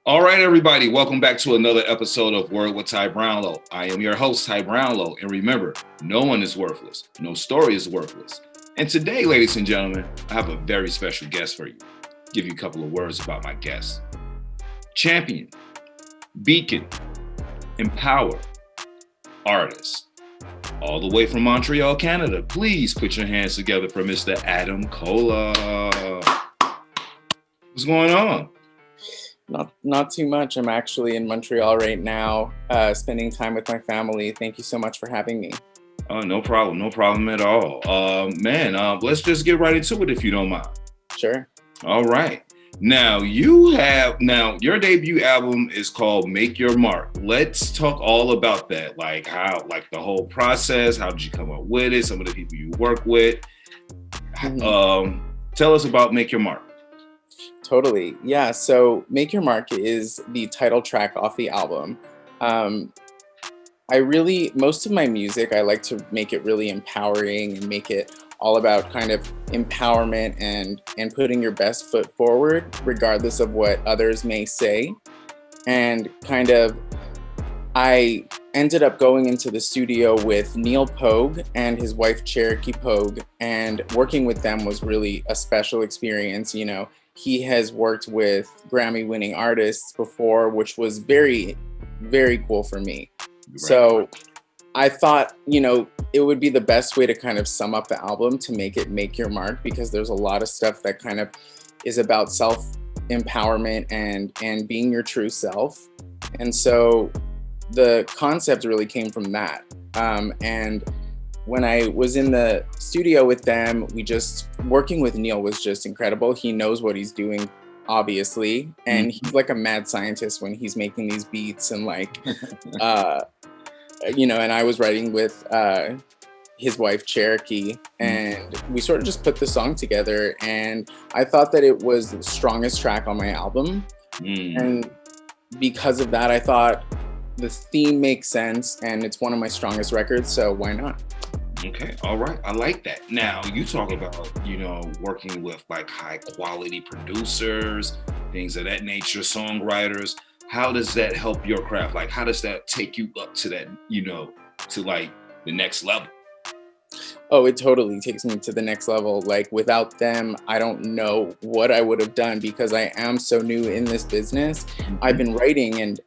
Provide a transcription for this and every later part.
All right, everybody, welcome back to another episode of Word with Ty Brownlow. I am your host, Ty Brownlow, and remember, no one is worthless. No story is worthless. And today, ladies and gentlemen, I have a very special guest for you. Give you a couple of words about my guest. Champion, beacon, empower, artist. All the way from Montreal, Canada. Please put your hands together for Mr. Adam Cola. What's going on? Not too much. I'm actually in Montreal right now, spending time with my family. Thank you so much for having me. Oh, no problem at all. Let's just get right into it if you don't mind. Sure. All right. Now your debut album is called Make Your Mark. Let's talk all about that. Like the whole process. How did you come up with it? Some of the people you work with. Tell us about Make Your Mark. Totally. Yeah. So Make Your Mark is the title track off the album. Most of my music, I like to make it really empowering and make it all about kind of empowerment and putting your best foot forward, regardless of what others may say. And kind of, I ended up going into the studio with Neal Pogue and his wife, Cherokee Pogue, and working with them was really a special experience. You know, he has worked with Grammy-winning artists before, which was very, very cool for me. Right. So I thought, it would be the best way to kind of sum up the album to make your mark, because there's a lot of stuff that kind of is about self-empowerment and being your true self. And so the concept really came from that. And when I was in the studio with them, working with Neal was just incredible. He knows what he's doing, obviously. And he's like a mad scientist when he's making these beats and and I was writing with his wife, Cherokee, and we sort of just put the song together. And I thought that it was the strongest track on my album. And because of that, I thought the theme makes sense and it's one of my strongest records. So why not? Okay. All right. I like that. Now you talk about, working with like high quality producers, things of that nature, songwriters. How does that help your craft? Like, how does that take you up to that, to like the next level? Oh, it totally takes me to the next level. Like without them, I don't know what I would have done because I am so new in this business. I've been writing and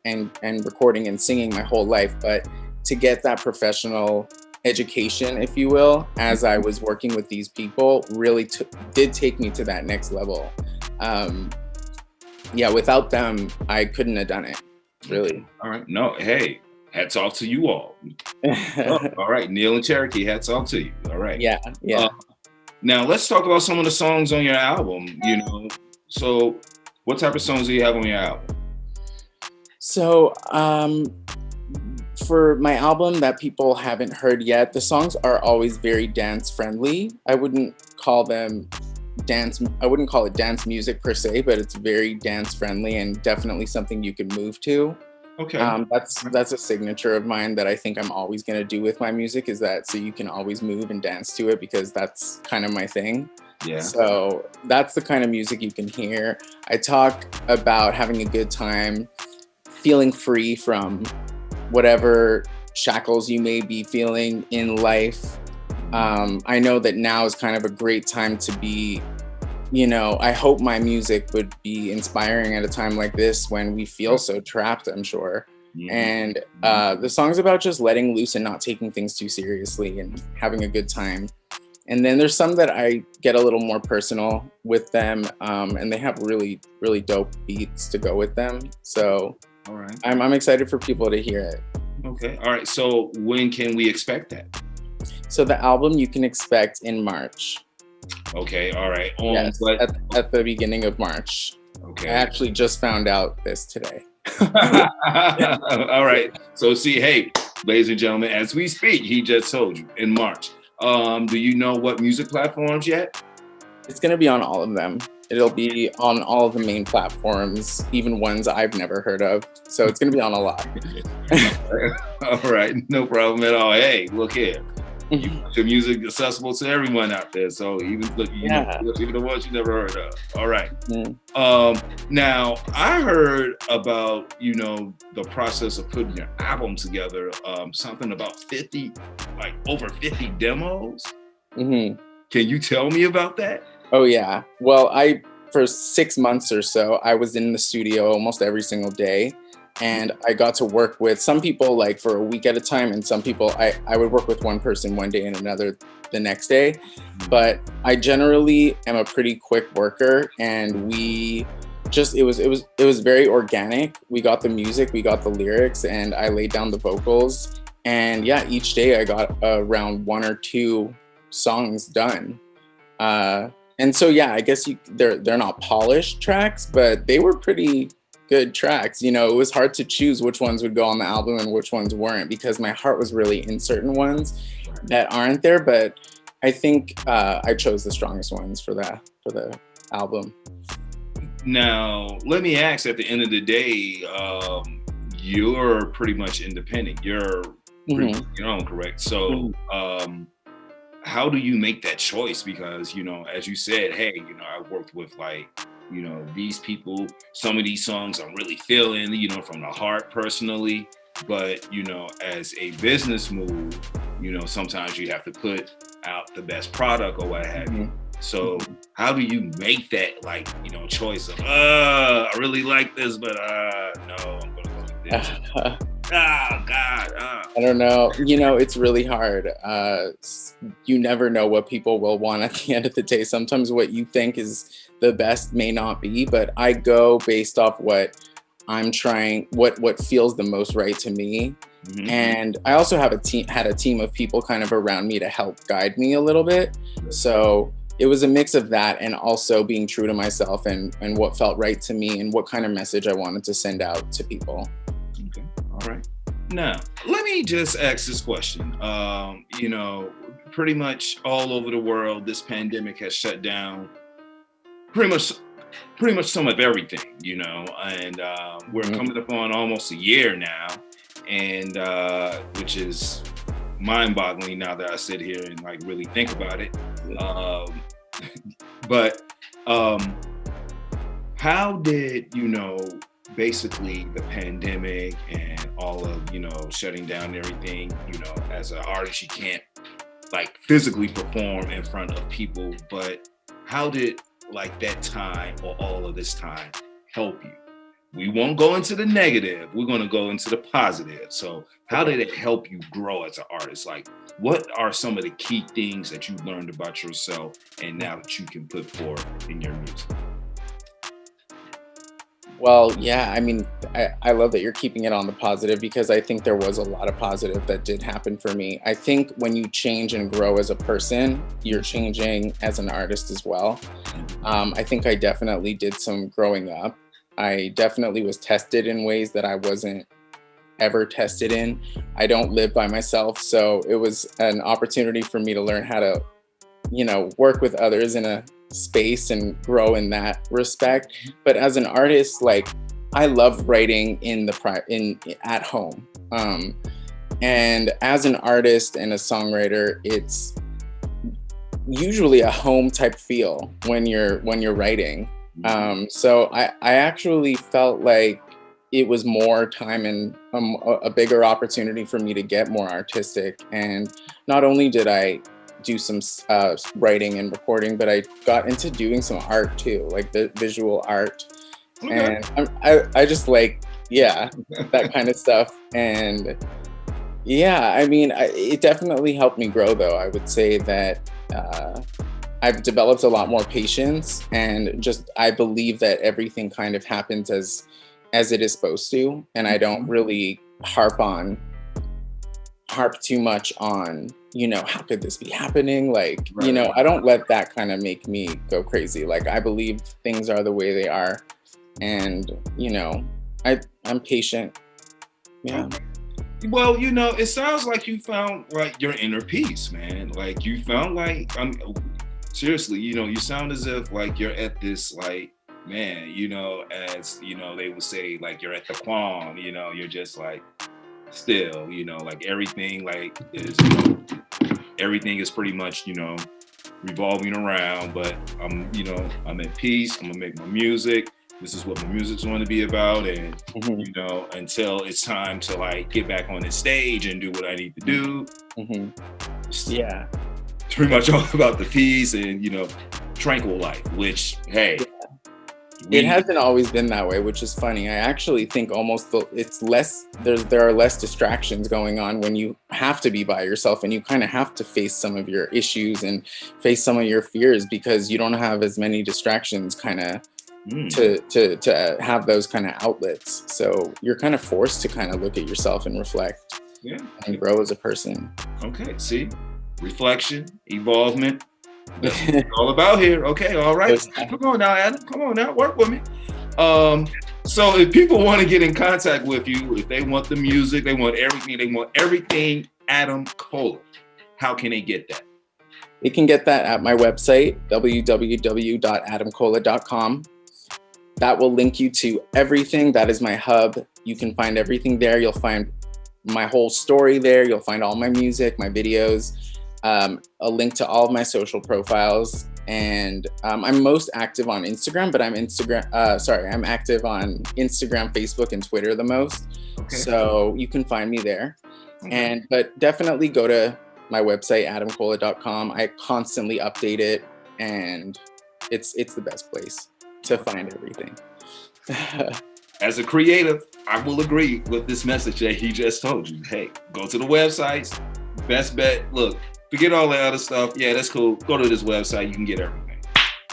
recording and singing my whole life, but to get that professional education, if you will, as I was working with these people, really did take me to that next level. Without them, I couldn't have done it, really. All right. No, hey, hats off to you all. All right. Neal and Cherokee, hats off to you. All right. Yeah. Now, let's talk about some of the songs on your album, So what type of songs do you have on your album? So, for my album that people haven't heard yet, the songs are always very dance friendly. I wouldn't call it dance music per se, but it's very dance friendly and definitely something you can move to. Okay. That's a signature of mine that I think I'm always going to do with my music, is that so you can always move and dance to it, because that's kind of my thing. Yeah. So that's the kind of music you can hear. I talk about having a good time, feeling free from whatever shackles you may be feeling in life. I know that now is kind of a great time to be, I hope my music would be inspiring at a time like this when we feel so trapped, I'm sure. And the song's about just letting loose and not taking things too seriously and having a good time. And then there's some that I get a little more personal with them, and they have really, really dope beats to go with them. So all right. I'm excited for people to hear it. Okay. All right. So when can we expect that? So the album you can expect in March. Okay. All right. Yes, at the beginning of March. Okay. I actually just found out this today. All right. So see, hey, ladies and gentlemen, as we speak, he just told you in March. Do you know what music platforms yet? It's going to be on all of them. It'll be on all of the main platforms, even ones I've never heard of. So it's going to be on a lot. All right. No problem at all. Hey, look here. you want your music accessible to everyone out there. So even even the ones you never heard of. All right. Now I heard about the process of putting your album together. Something about over 50 demos. Can you tell me about that? Oh yeah. Well, for 6 months or so, I was in the studio almost every single day. And I got to work with some people like for a week at a time, and some people I would work with one person one day and another the next day. But I generally am a pretty quick worker, and it was very organic. We got the music, we got the lyrics, and I laid down the vocals. And yeah, each day I got around 1 or 2 songs done. And so yeah, I guess they're not polished tracks, but they were pretty good tracks. It was hard to choose which ones would go on the album and which ones weren't, because my heart was really in certain ones that aren't there. But I think I chose the strongest ones for the album. Now, let me ask, at the end of the day, you're pretty much independent. You're your own, correct? So how do you make that choice? Because, as you said, hey, I worked with these people, some of these songs I'm really feeling, from the heart personally, but, as a business move, sometimes you have to put out the best product or what have you. So how do you make that choice of, I really like this, but no, I'm gonna go with this. Oh God. I don't know. It's really hard. You never know what people will want at the end of the day. Sometimes what you think is the best may not be, but I go based off what I'm trying, what feels the most right to me. And I also had a team of people kind of around me to help guide me a little bit. So it was a mix of that, and also being true to myself and what felt right to me and what kind of message I wanted to send out to people. Okay. All right. Now, let me just ask this question. Pretty much all over the world, this pandemic has shut down pretty much some of everything, and we're coming up on almost a year now, and which is mind-boggling now that I sit here and really think about it. But how did basically the pandemic and all of shutting down everything, as an artist you can't physically perform in front of people, but how did that time or all of this time help you? We won't go into the negative, we're going to go into the positive. So how did it help you grow as an artist? What are some of the key things that you learned about yourself and now that you can put forth in your music? Well, yeah, I mean, I love that you're keeping it on the positive, because I think there was a lot of positive that did happen for me. I think when you change and grow as a person, you're changing as an artist as well. I think I definitely did some growing up. I definitely was tested in ways that I wasn't ever tested in. I don't live by myself, so it was an opportunity for me to learn how to, work with others in a space and grow in that respect. But as an artist, I love writing at home. And as an artist and a songwriter, it's usually a home type feel when you're writing. So I actually felt like it was more time and a bigger opportunity for me to get more artistic. And not only did I do some writing and recording, but I got into doing some art too, the visual art. Okay. And I just that kind of stuff. And yeah, I mean, it definitely helped me grow, though. I would say that I've developed a lot more patience, and I believe that everything kind of happens as it is supposed to, and I don't really harp too much on, how could this be happening? Right. I don't let that kind of make me go crazy. I believe things are the way they are, and I'm patient. Yeah. Well, it sounds like you found your inner peace, man. You found seriously, you sound as if you're at this man, as they would say, you're at the qualm, you're just still, everything is everything is pretty much, revolving around, but I'm at peace. I'm gonna make my music. This is what my music's going to be about. And, until it's time to like get back on the stage and do what I need to do. Yeah. It's pretty much all about the peace and, tranquil life, which, hey. It hasn't always been that way, which is funny. I actually think there are less distractions going on when you have to be by yourself and you kind of have to face some of your issues and face some of your fears because you don't have as many distractions kind of to have those kind of outlets. So you're kind of forced to kind of look at yourself and reflect and grow as a person. Okay, see? Reflection, evolvement. That's what it's all about here. Okay, all right. Come on now, Adam. Come on now, work with me. So if people want to get in contact with you, if they want the music, they want everything Adam Cola, how can they get that? They can get that at my website, www.adamcola.com. That will link you to everything. That is my hub. You can find everything there. You'll find my whole story there. You'll find all my music, my videos, a link to all of my social profiles. And I'm most active on Instagram, but I'm active on Instagram, Facebook, and Twitter the most. Okay. So you can find me there. Okay. But definitely go to my website, adamcola.com. I constantly update it, and it's the best place to find everything. As a creative, I will agree with this message that he just told you. Hey, go to the websites. Best bet. Look, forget all that other stuff. Yeah, that's cool. Go to this website. You can get everything.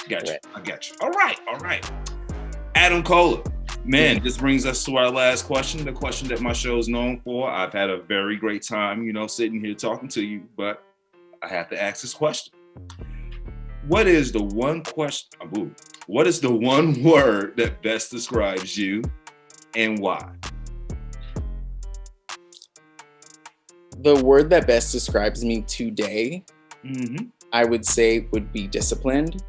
Got you. Right. I got you. All right. Adam Cola. Man, this brings us to our last question, the question that my show is known for. I've had a very great time, sitting here talking to you, but I have to ask this question. What is the one word that best describes you and why? The word that best describes me today, I would say would be disciplined.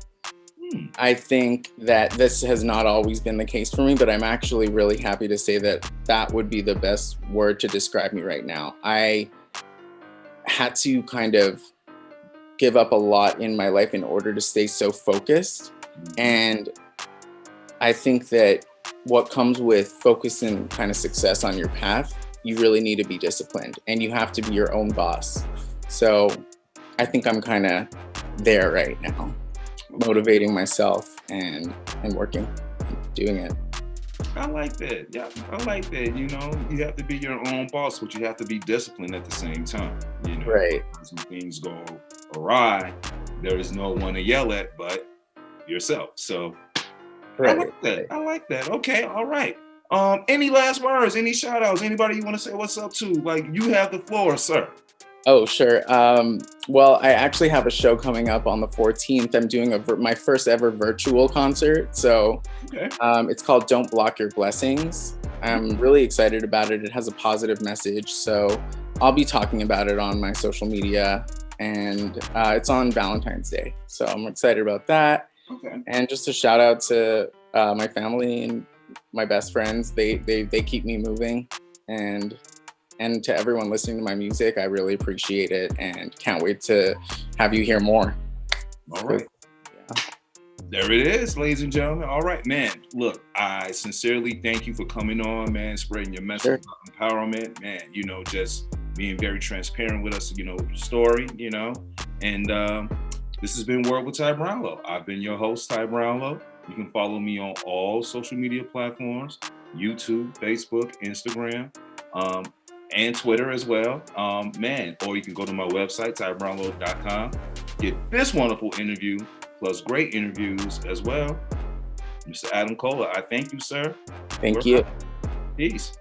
I think that this has not always been the case for me, but I'm actually really happy to say that would be the best word to describe me right now. I had to kind of give up a lot in my life in order to stay so focused. And I think that what comes with focus and kind of success on your path, you really need to be disciplined and you have to be your own boss. So I think I'm kind of there right now, motivating myself and working, doing it. I like that. Yeah, I like that. You have to be your own boss, but you have to be disciplined at the same time. Right. When things go awry, there is no one to yell at but yourself. So right. I like that. Okay, all right. Any last words? Any shout outs? Anybody you want to say what's up to? Like, you have the floor, sir. Oh, sure. Well, I actually have a show coming up on the 14th. I'm doing my first ever virtual concert. So it's called Don't Block Your Blessings. I'm really excited about it. It has a positive message. So I'll be talking about it on my social media, and it's on Valentine's Day. So I'm excited about that. Okay. And just a shout out to my family and my best friends. They keep me moving, and to everyone listening to my music, I really appreciate it and can't wait to have you hear more. All right. Yeah. There it is, ladies and gentlemen. All right, man. Look, I sincerely thank you for coming on, man, spreading your message of empowerment, man, just being very transparent with us, your story, and this has been Word with Ty Brownlow. I've been your host, Ty Brownlow. You can follow me on all social media platforms, YouTube, Facebook, Instagram, and Twitter as well. Or you can go to my website, tybrownlow.com. Get this wonderful interview, plus great interviews as well. Mr. Adam Cola, I thank you, sir. Thank you. Peace.